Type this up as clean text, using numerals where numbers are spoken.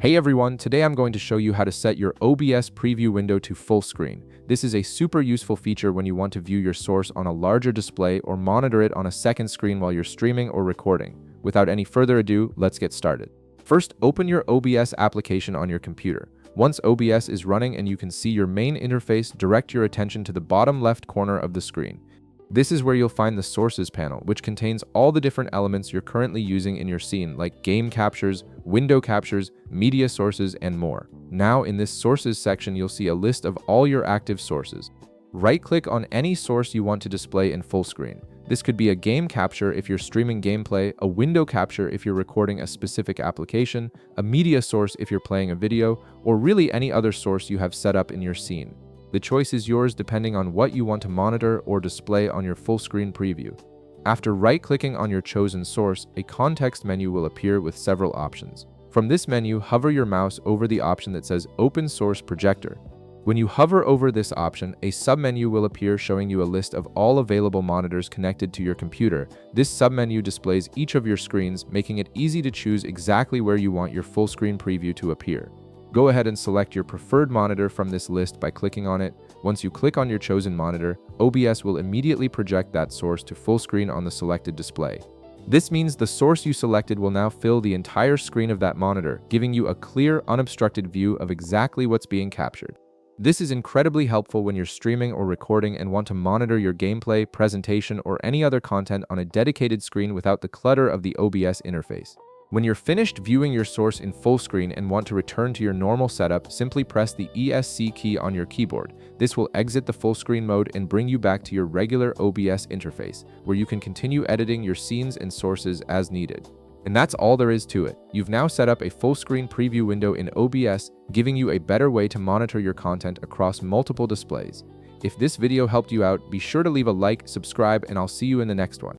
Hey everyone, today I'm going to show you how to set your OBS preview window to full screen. This is a super useful feature when you want to view your source on a larger display or monitor it on a second screen while you're streaming or recording. Without any further ado, let's get started. First, open your OBS application on your computer. Once OBS is running and you can see your main interface, direct your attention to the bottom left corner of the screen. This is where you'll find the Sources panel, which contains all the different elements you're currently using in your scene, like game captures, window captures, media sources, and more. Now, in this Sources section, you'll see a list of all your active sources. Right-click on any source you want to display in full screen. This could be a game capture if you're streaming gameplay, a window capture if you're recording a specific application, a media source if you're playing a video, or really any other source you have set up in your scene. The choice is yours depending on what you want to monitor or display on your full screen preview. After right-clicking on your chosen source, a context menu will appear with several options. From this menu, hover your mouse over the option that says Open Source Projector. When you hover over this option, a submenu will appear showing you a list of all available monitors connected to your computer. This submenu displays each of your screens, making it easy to choose exactly where you want your full screen preview to appear. Go ahead and select your preferred monitor from this list by clicking on it. Once you click on your chosen monitor, OBS will immediately project that source to full screen on the selected display. This means the source you selected will now fill the entire screen of that monitor, giving you a clear, unobstructed view of exactly what's being captured. This is incredibly helpful when you're streaming or recording and want to monitor your gameplay, presentation, or any other content on a dedicated screen without the clutter of the OBS interface. When you're finished viewing your source in full screen and want to return to your normal setup, simply press the ESC key on your keyboard. This will exit the full screen mode and bring you back to your regular OBS interface, where you can continue editing your scenes and sources as needed. And that's all there is to it. You've now set up a full screen preview window in OBS, giving you a better way to monitor your content across multiple displays. If this video helped you out, be sure to leave a like, subscribe, and I'll see you in the next one.